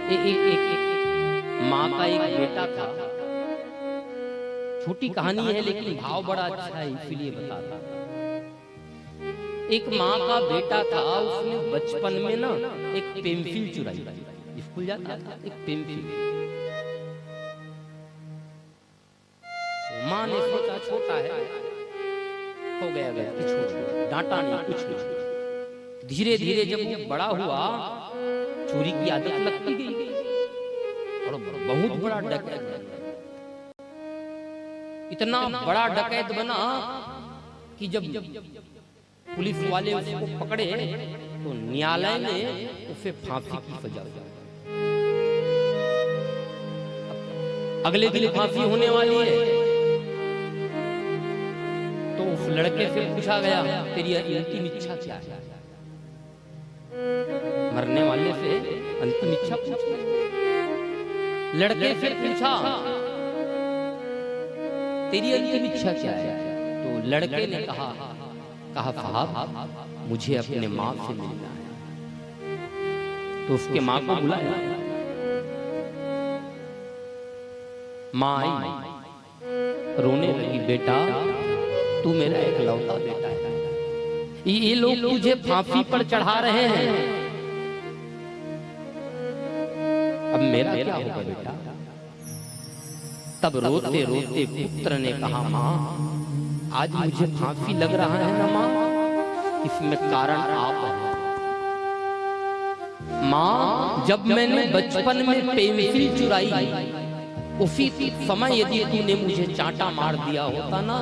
एक माँ का एक बेटा था। छोटी कहानी है लेकिन भाव बड़ा अच्छा है, इसलिए बता रहा हूं। एक माँ का बेटा था, उसने बचपन में ना एक पेंसिल चुराई। स्कूल जाता था, एक पेंसिल। माँ ने सोचा छोटा है, हो गया गलती, छोड़ दो, डांटा नहीं, कुछ नहीं। धीरे धीरे जब वो बड़ा हुआ, चोरी की आदत लगती गई और बहुत बड़ा डकैत बना। इतना बड़ा डकैत बना कि जब पुलिस वाले उसको पकड़े तो न्यायालय ने उसे फांसी की सजा दी। अगले दिन फांसी होने वाली है तो उस लड़के से पूछा गया, तेरी अंतिम इच्छा क्या है? मरने वाले से अंतिम इच्छा पूछा। लड़के से पूछा, तेरी अंतिम इच्छा क्या है? तो लड़के ने कहा साहब, मुझे अपने माँ से मिलना है। तो उसके माँ को बुलाया। माँ आई, रोने लगी, बेटा तू मेरा इकलौता बेटा है, ये लोग तुझे फांसी पर चढ़ा रहे हैं, अब मेरा क्या होगा बेटा? तब रोते रोते पुत्र ने कहा, माँ आज मुझे फांसी लग रहा है ना माँ, इसमें कारण आप हैं। माँ जब मैंने बचपन में पेंसिल चुराई, उसी समय यदि तूने मुझे चांटा मार दिया होता ना,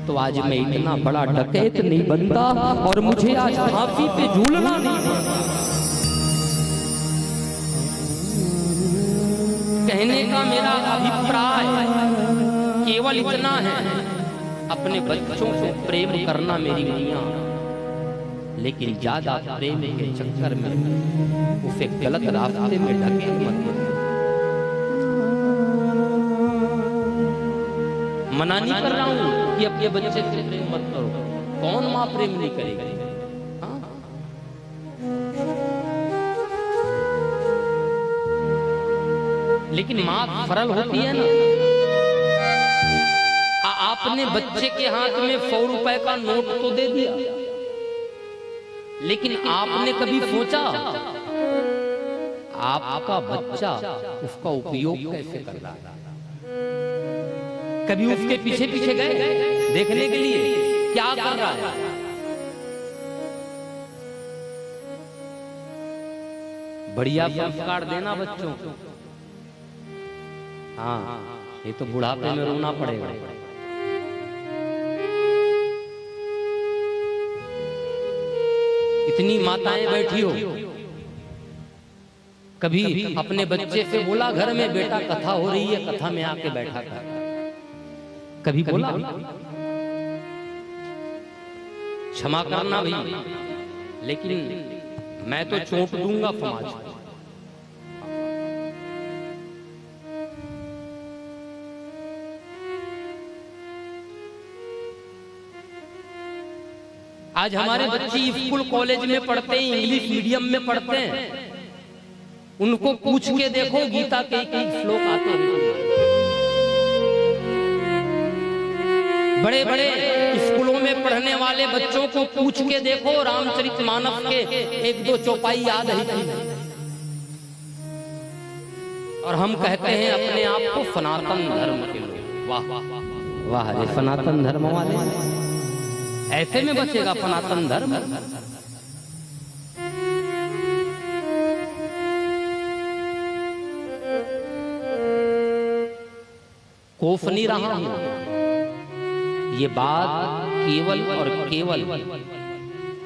तो आज मैं इतना बड़ा डकैत नहीं बनता और मुझे आज फांसी पे झूलना नहीं पड़ता। कहने का मेरा अभिप्राय केवल इतना है, अपने बच्चों से प्रेम करना मेरी मैया, लेकिन ज्यादा प्रेम के चक्कर में उसे गलत रास्ते में ढके मत। मना नहीं कर रहा हूं कि अपने बच्चे से प्रेम मत करो, कौन माँ प्रेम नहीं करेगी? लेकिन माँ सरल होती है ना। आपने बच्चे के हाथ में 100 रुपए का नोट तो दे दिया, लेकिन आपने कभी सोचा आपका बच्चा उसका उपयोग कैसे कर रहा है? कभी उसके पीछे पीछे गए देखने के लिए क्या कर रहा है? बढ़िया संस्कार देना बच्चों को। हाँ, ये तो बुढ़ापे में रोना पड़ेगा। इतनी माताएं बैठी हो, कभी अपने बच्चे से बोला घर में, बेटा कथा हो रही है, कथा में आके बैठा था? कभी बोला? क्षमा करना भाई, लेकिन मैं तो चोट दूंगा समाज को। आज हमारे बच्चे स्कूल कॉलेज में पढ़ते हैं, इंग्लिश मीडियम में पढ़ते हैं, उनको पूछ के देखो गीता के कई श्लोक आते हैं। बड़े बड़े स्कूलों में पढ़ने वाले बच्चों को पूछ के देखो, रामचरितमानस के 1-2 चौपाई याद है। और हम कहते हैं अपने आप को सनातन धर्म के लोग। वाह वाह, अरे सनातन धर्म वाले, ऐसे में बचेगा सनातन धर्म? कोफ नहीं रहा हूं, ये बात केवल और केवल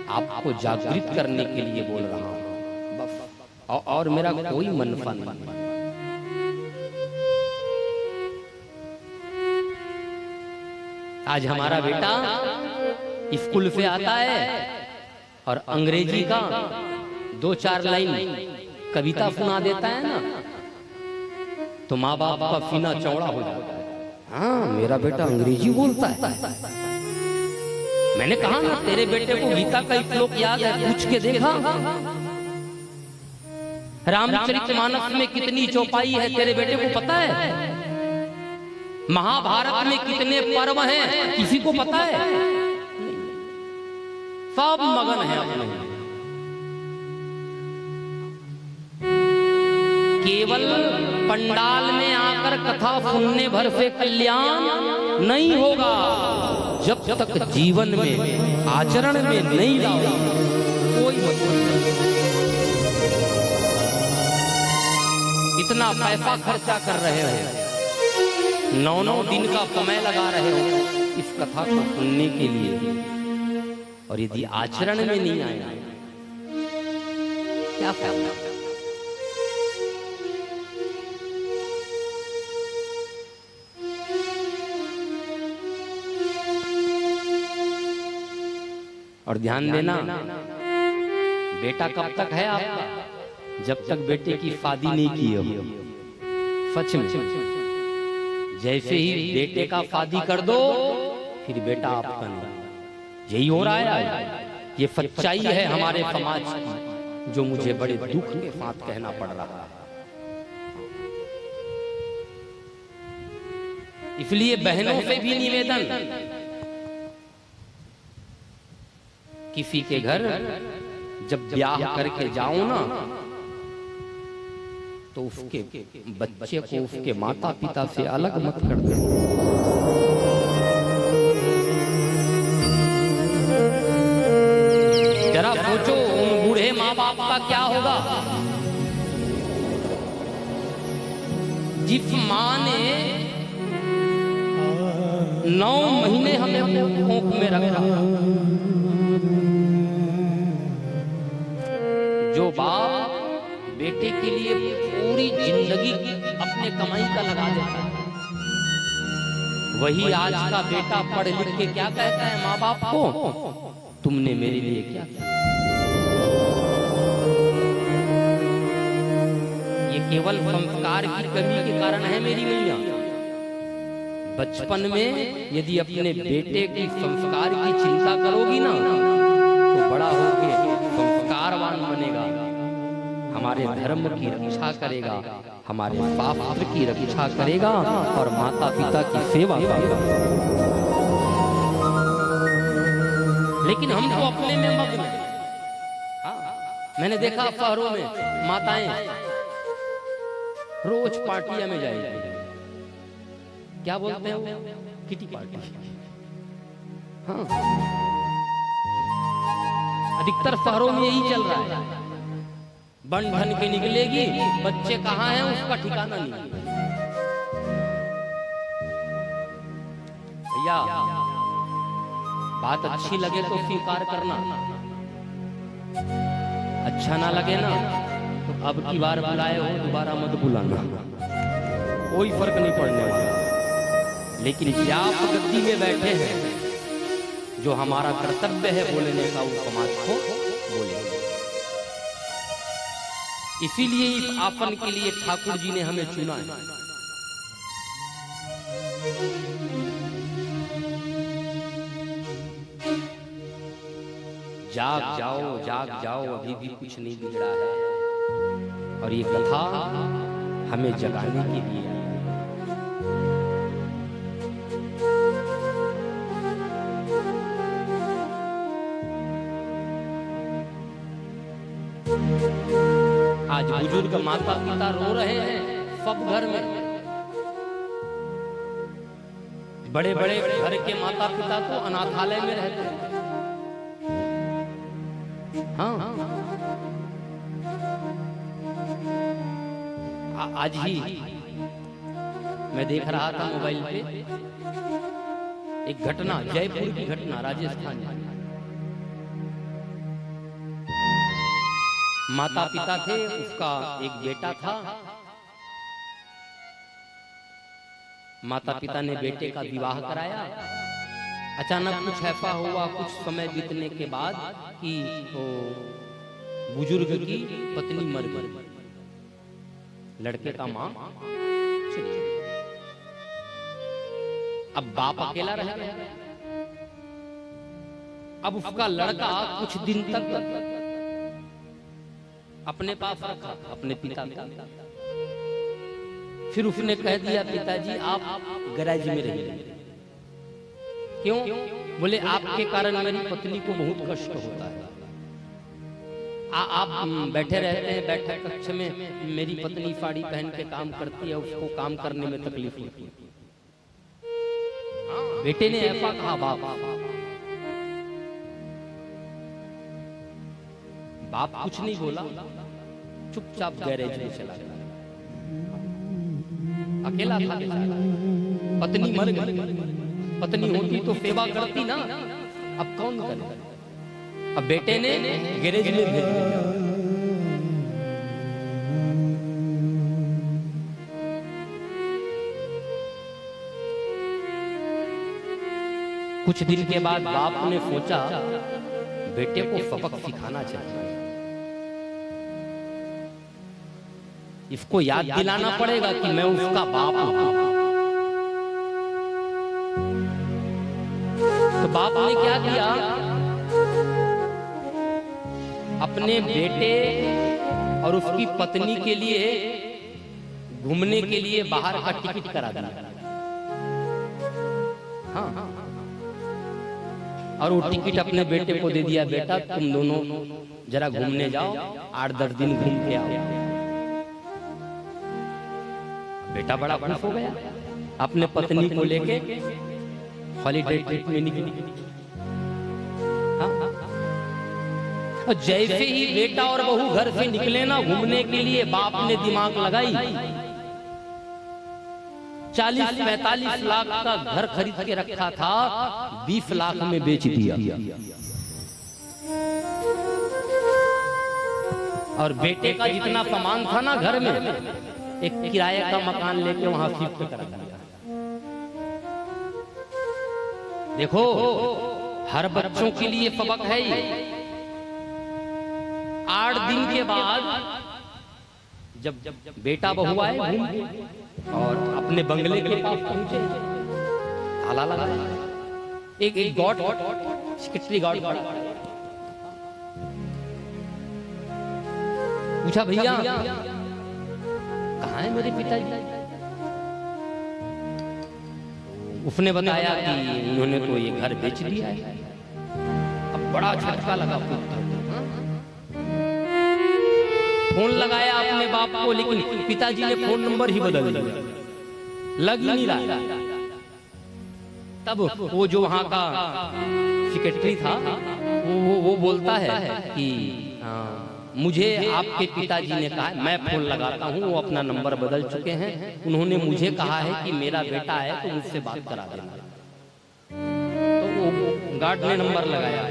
आपको जागृत करने के लिए बोल रहा हूं, और मेरा कोई मनफा नहीं। आज हमारा बेटा स्कूल से आता है और अंग्रेजी का 2-4 लाइन कविता सुना देता है ना, तो माँ बाप का सीना चौड़ा हो जाता है। हाँ, मेरा बेटा अंग्रेजी बोलता है। मैंने कहा ना, तेरे बेटे को गीता का श्लोक याद है, पूछ के देखा? रामचरितमानस में कितनी चौपाई है तेरे बेटे को पता है? महाभारत में कितने पर्व हैं किसी को पता है? सब मगन है अपने। केवल पंडाल में आकर कथा सुनने भर से कल्याण नहीं होगा, जब तक जीवन में आचरण में नहीं लाओ कोई मतलब नहीं। इतना पैसा खर्चा कर रहे हो, 9-9 दिन का समय लगा रहे हो इस कथा को सुनने के लिए, और यदि आचरण में नहीं आया क्या फायदा? और ध्यान देना, बेटा कब तक है आपका? जब तक बेटे की शादी नहीं की हो। सच में जैसे ही बेटे का शादी कर दो फिर बेटा आपका नहीं। यही हो रहा है, ये सच्चाई है हमारे समाज की, जो मुझे बड़े दुख के साथ कहना पड़ रहा है। इसलिए बहनों से भी निवेदन, किसी के घर जब ब्याह करके जाओ ना, तो उसके बच्चे को उसके माता पिता से अलग मत कर दो। जरा सोचो उन बूढ़े माँ बाप का क्या होगा, जिस माँ ने 9 महीने हमें अपने कोख में रखा, जो बाप बेटे के लिए पूरी जिंदगी अपने कमाई का लगा देता है, वही आज का बेटा पढ़ लिख के क्या कहता है माँ बाप को, तुमने मेरे लिए क्या किया? ये केवल संस्कार की कमी के कारण है मेरी मैया। बचपन में यदि अपने बेटे की संस्कार की चिंता करोगी ना, तो बड़ा होकर संस्कारवान बनेगा, हमारे धर्म की रक्षा करेगा, हमारे शास्त्र की रक्षा करेगा और माता पिता की सेवा करेगा। लेकिन हम तो अपने में मग्न हैं। मैंने देखा शहरों में माताएं रोज पार्टियां में जाएगी, क्या बोलते हैं वो, किटी पार्टी। हाँ, अधिकतर शहरों में यही चल रहा है। बन बन के निकलेगी, बच्चे कहाँ हैं उसका ठिकाना नहीं। भैया बात अच्छी लगे तो स्वीकार करना, अच्छा ना लगे ना तो अब की बार बुलाए हो दोबारा मत बुलाना, कोई फर्क नहीं पड़ने वाला। लेकिन क्या आप गद्दी में बैठे हैं, जो हमारा कर्तव्य है बोलने का, वो समाज को बोले। इसीलिए इस आसन के लिए ठाकुर जी ने हमें चुना है। जाग जाओ, जाग जाओ, अभी भी कुछ नहीं बिगड़ा है, और ये कथा हमें जगाने के लिए है। आज बुजुर्ग माता पिता रो रहे हैं सब घर में, बड़े बड़े घर के माता पिता तो अनाथालय में रहते हैं। हाँ, आज ही मैं देख रहा था मोबाइल पे एक घटना, जयपुर की घटना, राजस्थान में। माता पिता थे, उसका एक बेटा था। माता पिता ने बेटे का विवाह कराया। अचानक कुछ ऐसा हुआ कुछ समय बीतने के बाद कि वो बुजुर्ग की पत्नी मर गई, लड़के का मां। अब बाप अकेला रह गया। अब उसका लड़का कुछ दिन तक अपने पास रखा अपने पिता का। फिर उसने कह दिया पिताजी आप गैराज में रहिए। क्यों? बोले आपके कारण मेरी पत्नी को बहुत कष्ट होता है। आप बैठे रहते हैं बैठक कक्ष में, मेरी पत्नी साड़ी पहन के काम करती है, उसको काम करने में तकलीफ होती है। बेटे ने ऐसा कहा। बाप कुछ नहीं बोला, चुपचाप गैरेज में चला गया। अकेला था बेचारा, पत्नी मर गई। पत्नी होती तो सेवा करती ना, अब कौन करे? अब बेटे ने गैरेज में भेज दिया। कुछ दिन के बाद बाप ने सोचा बेटे को सबक सिखाना चाहिए, इसको याद दिलाना पड़ेगा कि मैं उसका बाप हूं। तो बाप ने क्या किया, अपने बेटे और उसकी पत्नी के लिए घूमने के लिए बाहर का टिकट करा दिया। हाँ, और वो टिकट अपने बेटे को दे दिया, बेटा तुम दोनों जरा घूमने जाओ, 8-10 दिन घूम के आओ। बेटा बड़ा खुश हो गया, अपने पत्नी को लेके हॉलीडे ट्रिप में निकली। और जैसे ही बेटा और बहू घर से निकले ना घूमने के लिए, बाप ने दिमाग लगाई 40-45 लाख का घर खरीद के रखा था, 20 लाख में बेच दिया। और बेटे का जितना सामान था ना घर में, एक किराए का मकान लेके वहां शिफ्ट कर दिया। देखो हर बच्चों के लिए सबक है ये। 8 दिन के बाद जब बेटा बहू आए घूम के और अपने बंगले के पास पहुंचे, ताला लगा, एक गॉड सिक्योरिटी गार्ड पूछा, भैया कहाँ है मेरे पिताजी? उसने बताया कि उन्होंने तो ये घर बेच दिया है। अब बड़ा झटका लगा पुत्र को। फोन लगाया अपने बाप को, लेकिन पिताजी ने फोन नंबर ही बदल दिया, लग ही नहीं रहा। तब वो जो वहां का सेक्रेटरी था वो बोलता है कि मुझे आपके पिताजी ने कहा, मैं फोन लगाता हूँ, वो अपना नंबर बदल चुके हैं, उन्होंने मुझे कहा है कि मेरा बेटा है तो मुझसे बात करा देना। तो वो गार्ड ने नंबर लगाया,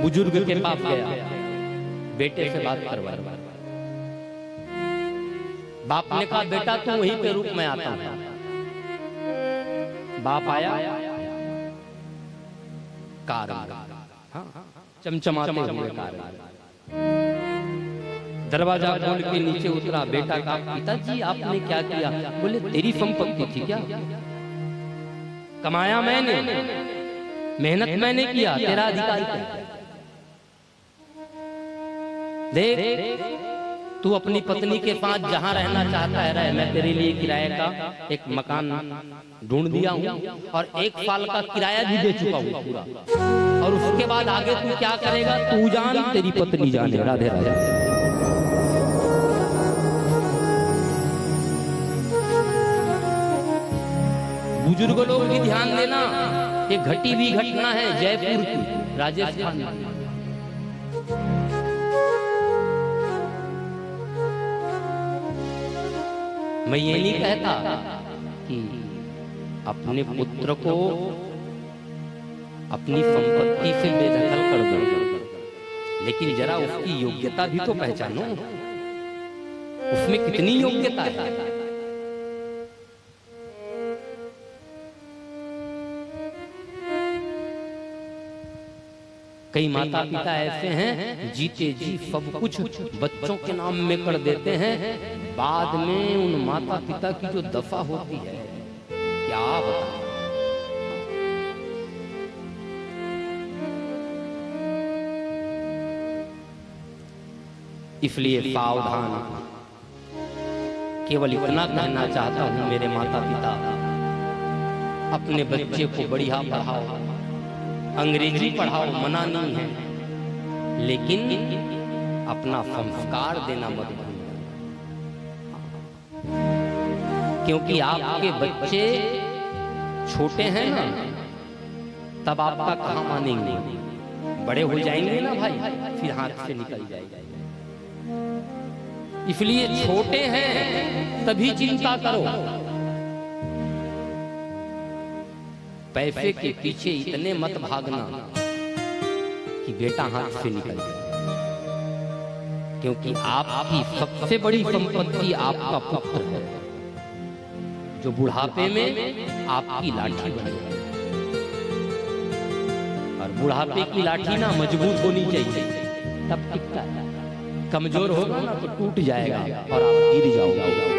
बुजुर्ग के पास गया, बेटे से बात करवाया। बाप ने कहा बेटा तू वहीं पे रुक, मैं आता हूं। बाप आया, कार चमचमाते हुए कार, दरवाजा खोल के नीचे उतरा। बेटा का पिताजी आपने क्या किया? बोले तेरी संपत्ति थी क्या? कमाया मैंने, मेहनत मैंने किया, तेरा अधिकार क्या? देख तू अपनी पत्नी के पास जहां रहना चाहता है रह, मैं तेरे लिए किराए का एक मकान ढूंढ दिया हूं और 1 साल का किराया भी दे चुका हूं पूरा। और उसके बाद आगे तू क्या करेगा तू जान, तेरी पत्नी जाने। राधे राधे। बुजुर्ग लोग भी ध्यान देना, ये घटी हुई घटना है जयपुर की, राजस्थान में। मैं ये नहीं कहता कि अपने पुत्र को अपनी संपत्ति से बेदखल कर दो, लेकिन जरा उसकी योग्यता भी तो पहचानो, उसमें कितनी योग्यता है। कई माता पिता ऐसे हैं जीते जी सब कुछ बच्चों के नाम में कर देते हैं, बाद में उन माता पिता की जो दफा होती है क्या बताएं। इसलिए सावधान। केवल इतना कहना चाहता हूं मेरे माता पिता, अपने बच्चे को बढ़िया पढ़ाओ, अंग्रेजी पढ़ाओ, मना नहीं है, लेकिन अपना संस्कार देना मत भूलना, क्योंकि आपके बच्चे छोटे हैं ना, तब आपका कहाँ मानेंगे, बड़े हो जाएंगे ना भाई, फिर हाथ से निकल जाएगा। इसलिए छोटे हैं तभी चिंता करो, पैसे के पीछे इतने मत भागना कि बेटा हाथ से निकल जाए, क्योंकि आपकी सबसे बड़ी संपत्ति आपका पुत्र है, जो बुढ़ापे में आपकी लाठी बनेगा। और बुढ़ापे की लाठी ना मजबूत होनी चाहिए, तब टिकता है। कमजोर होगा ना तो टूट जाएगा और आप गिर जाओगे।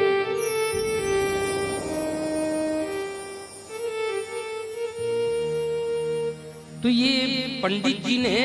तो ये पंडित जी ने